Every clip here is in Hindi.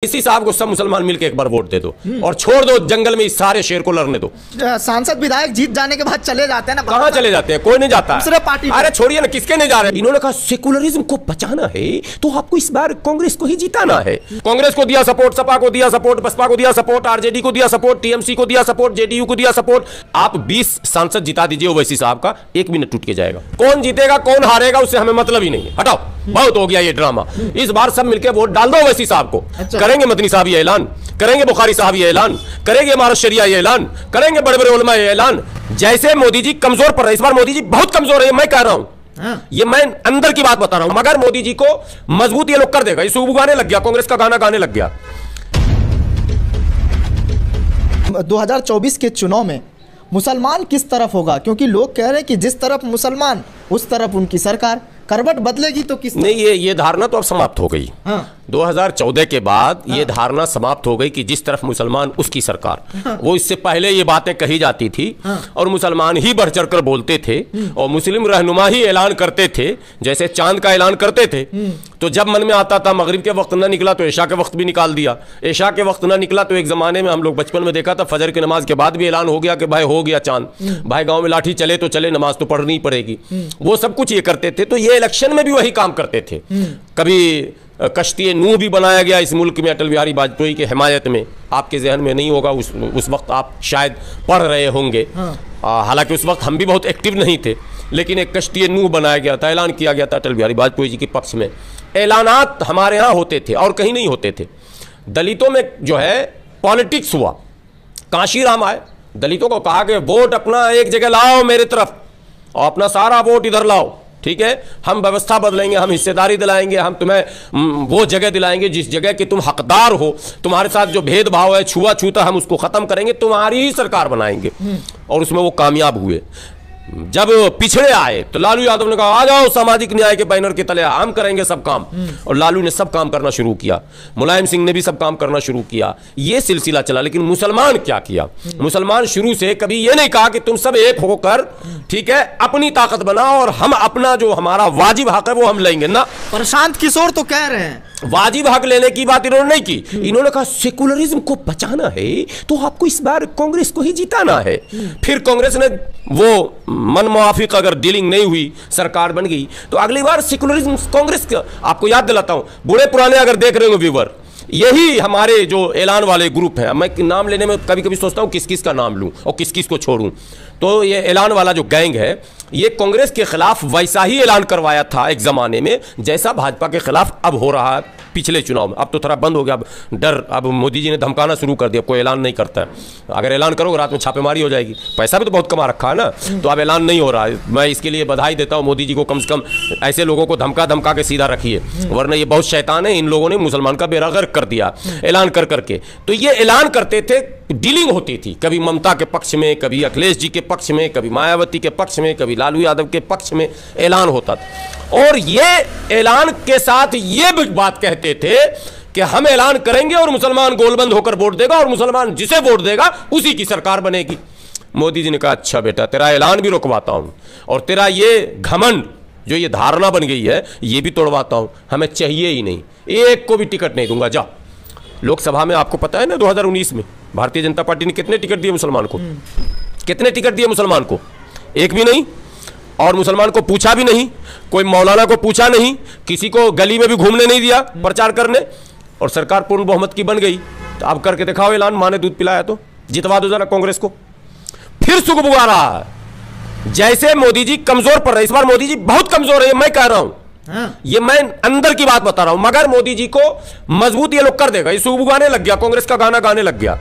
इसी साहब को सब मुसलमान मिलकर एक बार वोट दे दो और छोड़ दो जंगल में इस सारे शेर को लड़ने दो। सांसद विधायक जीत जाने के बाद चले जाते हैं ना, कहाँ चले जाते हैं? कोई नहीं जाता। दूसरे पार्टी। अरे छोड़िए ना, किसके नहीं जा रहे। इन्होंने कहा सेकुलरिज्म को बचाना है तो आपको इस बार कांग्रेस को ही जिताना है। कांग्रेस को दिया सपोर्ट, सपा को दिया सपोर्ट, बसपा को दिया सपोर्ट, आरजेडी को दिया सपोर्ट, टीएमसी को दिया सपोर्ट, जेडीयू को दिया सपोर्ट। आप 20 सांसद जिता दीजिए ओवैसी साहब का, 1 मिनट टूट के जाएगा। कौन जीतेगा कौन हारेगा उससे हमें मतलब ही नहीं है, हटाओ, बहुत हो गया ये ड्रामा। इस बार सब मिलकर वोट डाल दो ओवैसी साहब को। करेंगे मदनी साहब ये ऐलान, करेंगे बुखारी साहब ये ऐलान, करेंगे इमारत शरिया ये ऐलान, करेंगे बड़े बड़े उलमा ये ऐलान। जैसे मोदी जी कमजोर पड़ रहे, इस बार मोदी जी बहुत कमजोर है, मैं कह रहा हूं, ये मैं अंदर की बात बता रहा हूं, मगर मोदी जी को मजबूत ये लोग कर देगा। ये सूबू गाने लग गया, कांग्रेस का गाना गाने लग गया। 2024 के चुनाव में मुसलमान किस तरफ होगा? क्योंकि लोग कह रहे हैं कि जिस तरफ मुसलमान उस तरफ उनकी सरकार। करवट बदलेगी तो किस? नहीं, ये धारणा तो अब समाप्त हो गई। 2014 के बाद ये धारणा समाप्त हो गई कि जिस तरफ मुसलमान उसकी सरकार। वो इससे पहले ये बातें कही जाती थी और मुसलमान ही बढ़ चढ़ कर बोलते थे और मुस्लिम रहनुमा ही ऐलान करते थे, जैसे चांद का ऐलान करते थे। तो जब मन में आता था, मगरिब के वक्त ना निकला तो ऐशा के वक्त भी निकाल दिया, ऐशा के वक्त ना निकला तो एक जमाने में हम लोग बचपन में देखा था, फजर की नमाज के बाद भी ऐलान हो गया कि भाई हो गया चांद, भाई गांव में लाठी चले तो चले, नमाज तो पढ़नी ही पड़ेगी। वो सब कुछ ये करते थे। तो ये इलेक्शन में भी वही काम करते थे। कभी कश्ती नूह भी बनाया गया इस मुल्क में अटल बिहारी वाजपेयी के हिमायत में। आपके जहन में नहीं होगा, उस वक्त आप शायद पढ़ रहे होंगे। हालांकि उस वक्त हम भी बहुत एक्टिव नहीं थे, लेकिन एक कश्ती नूह बनाया गया था, ऐलान किया गया था अटल बिहारी वाजपेयी जी के पक्ष में। ऐलानात हमारे यहाँ होते थे और कहीं नहीं होते थे। दलितों में जो है पॉलिटिक्स हुआ। कांशीराम आए, दलितों को कहा कि वोट अपना एक जगह लाओ मेरे तरफ और अपना सारा वोट इधर लाओ, ठीक है, हम व्यवस्था बदलेंगे, हम हिस्सेदारी दिलाएंगे, हम तुम्हें वो जगह दिलाएंगे जिस जगह के तुम हकदार हो, तुम्हारे साथ जो भेदभाव है, छुआछूता, हम उसको खत्म करेंगे, तुम्हारी ही सरकार बनाएंगे। और उसमें वो कामयाब हुए। जब पिछड़े आए तो लालू यादव ने कहा आ जाओ सामाजिक न्याय के बैनर के तले, हम करेंगे सब काम। और लालू ने सब काम करना शुरू किया, मुलायम सिंह ने भी सब काम करना शुरू किया। ये सिलसिला चला। लेकिन मुसलमान क्या किया? मुसलमान शुरू से कभी ये नहीं कहा कि तुम सब एक होकर, ठीक है, अपनी ताकत बनाओ और हम अपना जो हमारा वाजिब हक है वो हम लेंगे ना। प्रशांत किशोर तो कह रहे हैं वाजिब हक लेने की बात इन्होंने नहीं की। इन्होंने कहा सेकुलरिज्म को बचाना है तो आपको इस बार कांग्रेस को ही जिताना है। फिर कांग्रेस ने वो मन मुआफिक अगर डीलिंग नहीं हुई, सरकार बन गई, तो अगली बार सेकुलरिज्म कांग्रेस का। आपको याद दिलाता हूं, बूढ़े पुराने अगर देख रहे हो व्यूवर, यही हमारे जो ऐलान वाले ग्रुप हैं। मैं नाम लेने में कभी कभी सोचता हूं किस किस का नाम लूं और किस किस को छोड़ूं। तो ये ऐलान वाला जो गैंग है, ये कांग्रेस के खिलाफ वैसा ही ऐलान करवाया था एक जमाने में जैसा भाजपा के खिलाफ अब हो रहा है पिछले चुनाव में। अब तो थोड़ा बंद हो गया, अब डर, अब मोदी जी ने धमकाना शुरू कर दिया, कोई ऐलान नहीं करता है। अगर ऐलान करोगे रात में छापेमारी हो जाएगी। पैसा भी तो बहुत कमा रखा है ना, तो अब ऐलान नहीं हो रहा है। मैं इसके लिए बधाई देता हूँ मोदी जी को, कम से कम ऐसे लोगों को धमका धमका के सीधा रखिए, वरना ये बहुत शैतान है। इन लोगों ने मुसलमान का बेड़ा गर्क कर दिया ऐलान कर करके। तो ये ऐलान करते थे, डीलिंग होती थी, कभी ममता के पक्ष में, कभी अखिलेश जी के पक्ष में, कभी मायावती के पक्ष में, कभी लालू यादव के पक्ष में ऐलान होता था। और ये ऐलान के साथ ये भी बात कहते थे कि हम ऐलान करेंगे और मुसलमान गोलबंद होकर वोट देगा और मुसलमान जिसे वोट देगा उसी की सरकार बनेगी। मोदी जी ने कहा अच्छा बेटा, तेरा ऐलान भी रुकवाता हूं और तेरा ये घमंड जो ये धारणा बन गई है ये भी तोड़वाता हूं। हमें चाहिए ही नहीं, एक को भी टिकट नहीं दूंगा, जा। लोकसभा में आपको पता है ना 2019 में भारतीय जनता पार्टी ने कितने टिकट दिए मुसलमान को? कितने टिकट दिए मुसलमान को? एक भी नहीं। और मुसलमान को पूछा भी नहीं, कोई मौलाना को पूछा नहीं, किसी को गली में भी घूमने नहीं दिया प्रचार करने, और सरकार पूर्ण बहुमत की बन गई। तो अब करके दिखाओ ऐलान, माँ ने दूध पिलाया तो जितवा दो जरा कांग्रेस को। फिर सुगबुगा रहा है जैसे मोदी जी कमजोर पड़ रहे। इस बार मोदी जी बहुत कमजोर है, मैं कह रहा हूं, ये मैं अंदर की बात बता रहा हूं, मगर मोदी जी को मजबूत ये लोग कर देगा। ये सुगबुगाने लग गया, कांग्रेस का गाना गाने लग गया,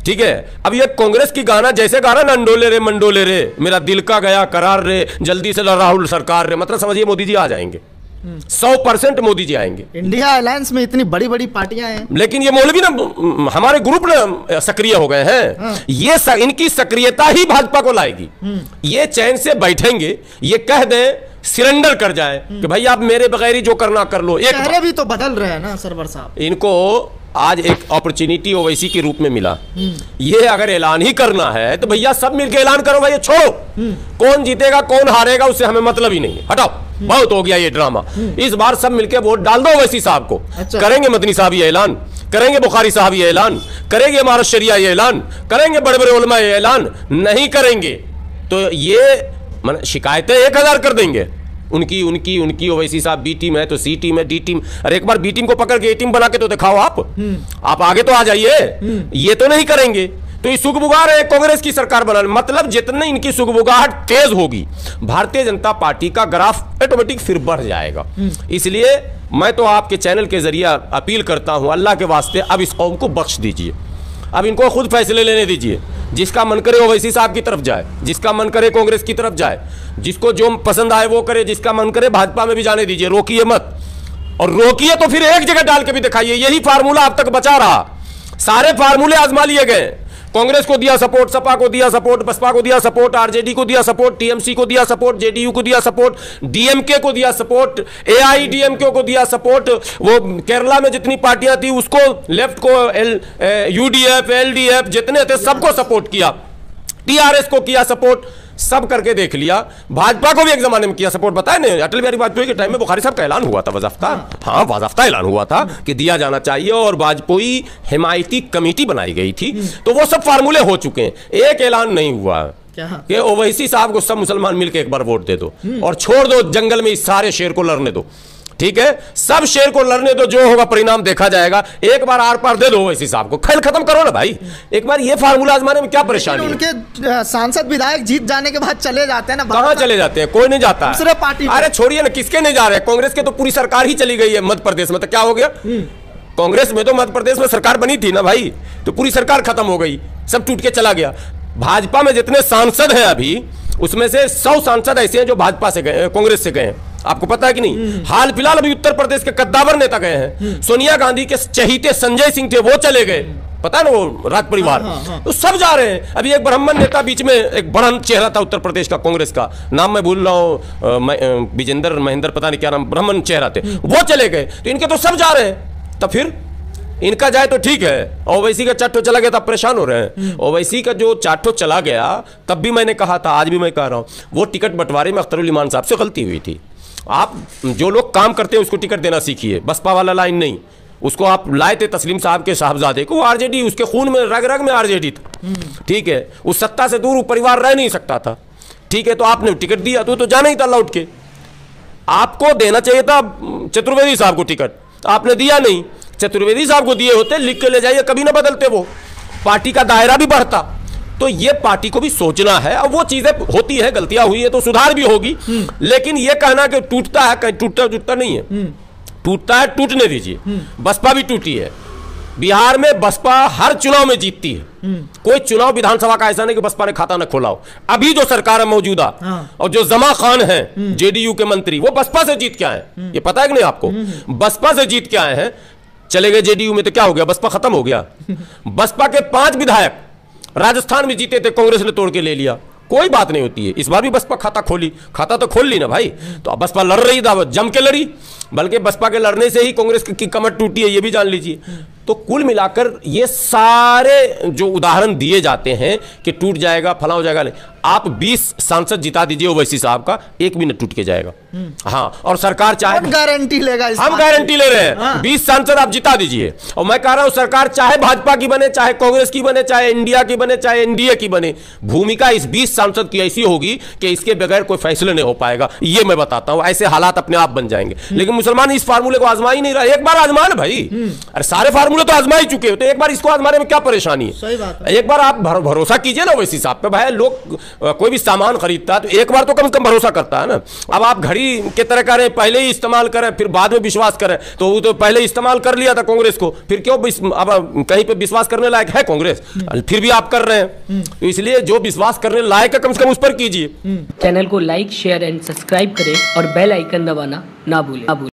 ठीक है। अब ये कांग्रेस की गाना जैसे गा रहा ना, अंडोले रे मंडोले रे, मेरा दिल का गया करार रे, जल्दी से राहुल सरकार रे, मतलब समझिए मोदी जी आ जाएंगे, 100% मोदी जी आएंगे। इंडिया अलायंस में इतनी बड़ी बड़ी पार्टियां हैं, लेकिन ये मौलवी ना हमारे ग्रुप ना सक्रिय हो गए हैं। ये इनकी सक्रियता ही भाजपा को लाएगी। ये चैन से बैठेंगे, ये कह दें, सिरेंडर कर जाए कि भाई आप मेरे बगैर ही जो करना कर लो। एक चेहरे भी तो बदल रहे हैं ना सरवर साहब। इनको आज एक अपॉर्चुनिटी ओवैसी के रूप में मिला। ये अगर ऐलान ही करना है तो भैया सब मिलकर ऐलान करो, भाई छोड़ो, कौन जीतेगा कौन हारेगा उससे हमें मतलब ही नहीं है, हटाओ, बहुत हो गया ये ड्रामा। इस बार सब मिलकर वोट डाल दो ओवैसी साहब को। करेंगे मदनी साहब ये ऐलान, करेंगे बुखारी साहब ये ऐलान, करेंगे हमारा शरिया ये ऐलान, करेंगे बड़े बड़े उलमा ये ऐलान? नहीं करेंगे तो ये शिकायतें 1000 कर देंगे। उनकी ओवैसी साहब बी टीम है तो सी टीम है, डी टीम। अरे एक बार बी टीम को पकड़ के ए टीम बना के तो दिखाओ आप आगे तो आ जाइए। ये तो नहीं करेंगे तो ये सुगबुगाह रहे कांग्रेस की सरकार बनाने। मतलब जितने इनकी सुगबुगाहट तेज होगी, भारतीय जनता पार्टी का ग्राफ ऑटोमेटिक फिर बढ़ जाएगा। इसलिए मैं तो आपके चैनल के जरिए अपील करता हूं, अल्लाह के वास्ते अब इस कौम को बख्श दीजिए, अब इनको खुद फैसले लेने दीजिए। जिसका मन करे ओवैसी साहब की तरफ जाए, जिसका मन करे कांग्रेस की तरफ जाए, जिसको जो पसंद आए वो करे, जिसका मन करे भाजपा में भी जाने दीजिए, रोकिए मत। और रोकिए तो फिर एक जगह डाल के भी दिखाइए। यही फार्मूला अब तक बचा रहा। सारे फार्मूले आजमा लिए गए। कांग्रेस को दिया सपोर्ट, सपा को दिया सपोर्ट, बसपा को दिया सपोर्ट, आरजेडी को दिया सपोर्ट, टीएमसी को दिया सपोर्ट, जेडीयू को दिया सपोर्ट, डीएमके को दिया सपोर्ट, एआईडीएमके को दिया सपोर्ट। वो केरला में जितनी पार्टियां थी उसको, लेफ्ट को यूडीएफ, एलडीएफ जितने थे सबको सपोर्ट किया, टीआरएस को किया सपोर्ट, सब करके देख लिया। भाजपा को भी एक जमाने में किया सपोर्ट। बताया नहीं, अटल बिहारी वाजपेयी के टाइम में बुखारी साहब का ऐलान हुआ था, बाज़ाफ्ता। हाँ, बाज़ाफ्ता ऐलान हुआ था कि दिया जाना चाहिए और वाजपेयी हिमायती कमेटी बनाई गई थी। तो वो सब फार्मूले हो चुके हैं, एक ऐलान नहीं हुआ कि ओवैसी साहब को सब मुसलमान मिलकर एक बार वोट दे दो और छोड़ दो जंगल में इस सारे शेर को लड़ने दो। ठीक है, सब शेर को लड़ने दो, जो होगा परिणाम देखा जाएगा। एक बार आर पार दे दो ओवैसी साहब को, खेल खत्म करो ना भाई। एक बार ये फार्मूला आजमाने में क्या परेशानी है? उनके सांसद विधायक जीत जाने के बाद चले जाते हैं ना, कहां चले जाते हैं? कोई नहीं जाता है दूसरे पार्टी। अरे छोड़िए ना, किसके नहीं जा रहे हैं? कांग्रेस के तो पूरी सरकार ही चली गई है मध्य प्रदेश में। तो क्या हो गया? कांग्रेस में तो मध्य प्रदेश में सरकार बनी थी ना भाई, तो पूरी सरकार खत्म हो गई, सब टूट के चला गया। भाजपा में जितने सांसद हैं अभी, उसमें से 100 सांसद ऐसे हैं जो भाजपा से गए, कांग्रेस से गए हैं। आपको पता है कि नहीं? हाल फिलहाल अभी उत्तर प्रदेश के कद्दावर नेता गए हैं। सोनिया गांधी के चहीते संजय सिंह थे, वो चले गए, पता है ना, वो राज परिवार। तो सब जा रहे हैं। अभी एक ब्राह्मण नेता बीच में, एक बड़ा चेहरा था उत्तर प्रदेश का कांग्रेस का, नाम मैं भूल रहा हूं, विजेंद्र महेंद्र पता नहीं क्या नाम, ब्राह्मण चेहरा थे, वो चले गए। तो इनके तो सब जा रहे हैं। तो फिर इनका जाए तो ठीक है, ओवैसी का चाटो चला गया तब परेशान हो रहे हैं। ओवैसी का जो चाटो चला गया, तब भी मैंने कहा था, आज भी मैं कह रहा हूं, वो टिकट बंटवारे में अख्तरुल ईमान साहब से गलती हुई थी। आप जो लोग काम करते हैं उसको टिकट देना सीखिए, बसपा वाला लाइन नहीं। उसको आप लाए थे तस्लीम साहब के साहबजादे को, आरजेडी, उसके खून में, रग रग में आरजेडी था। ठीक है, उस सत्ता से दूर परिवार रह नहीं सकता था। ठीक है, तो आपने टिकट दिया तो जाना ही था लौट के। आपको देना चाहिए था चतुर्वेदी साहब को टिकट, आपने दिया नहीं। चतुर्वेदी साहब को दिए होते, लिख के ले जाइए, कभी ना बदलते, वो पार्टी का दायरा भी बढ़ता। तो ये पार्टी को भी सोचना है। अब वो चीजें होती है, गलतियां हुई है तो सुधार भी होगी, लेकिन ये कहना कि टूटता है, कहीं टूटता नहीं है। टूटता है, टूटने दीजिए। बसपा भी टूटी है, बिहार में बसपा हर चुनाव में जीतती है। कोई चुनाव विधानसभा का ऐसा नहीं कि बसपा ने खाता न खोला हो। अभी जो सरकार है मौजूदा, और जो जमा खान है जेडीयू के मंत्री, वो बसपा से जीत के आए। ये पता है कि नहीं आपको? बसपा से जीत के आए हैं, चले गए जेडीयू में, तो क्या हो गया? बसपा खत्म हो गया। बसपा के 5 विधायक राजस्थान में जीते थे, कांग्रेस ने तोड़ के ले लिया। कोई बात नहीं होती है। इस बार भी बसपा खाता खोली, खाता तो खोल ली ना भाई। तो अब बसपा लड़ रही था, जम के लड़ी, बल्कि बसपा के लड़ने से ही कांग्रेस की कमर टूटी है, ये भी जान लीजिए। तो कुल मिलाकर ये सारे जो उदाहरण दिए जाते हैं कि टूट जाएगा, फला हो जाएगा, नहीं। आप 20 सांसद जिता दीजिए ओवैसी साहब का, एक भी न टूट के जाएगा। हाँ, और सरकार चाहे, गारंटी लेगा, हम गारंटी ले रहे हैं। 20 सांसद आप जिता दीजिए, और मैं कह रहा हूं सरकार चाहे भाजपा की बने, चाहे कांग्रेस की बने, चाहे इंडिया की बने, चाहे एनडीए की बने, भूमिका इस 20 सांसद की ऐसी होगी कि इसके बगैर कोई फैसले नहीं हो पाएगा। ये मैं बताता हूं, ऐसे हालात अपने आप बन जाएंगे। लेकिन मुसलमान इस फार्मूले को आजमा ही नहीं रहा। एक बार आजमा ना भाई, अरे सारे फार्मूले तो आजमा ही चुके हो, तो एक बार इसको आजमाने में क्या परेशानी है? सही बात है। एक बार आप भरोसा कीजिए ना ओवैसी साहब पे। भाई लोग कोई भी सामान खरीदता है तो एक बार तो कम से कम भरोसा करता है ना। अब आप घड़ी के तरह करें, पहले ही इस्तेमाल करें, फिर बाद में विश्वास करें, तो वो तो पहले इस्तेमाल कर लिया था कांग्रेस को, फिर क्यों अब कहीं पे विश्वास करने लायक है कांग्रेस? फिर भी आप कर रहे हैं। तो इसलिए जो विश्वास करने लायक है, कम से कम उस पर कीजिए। चैनल को लाइक, शेयर एंड सब्सक्राइब करें और बेल आइकन दबाना ना भूलें।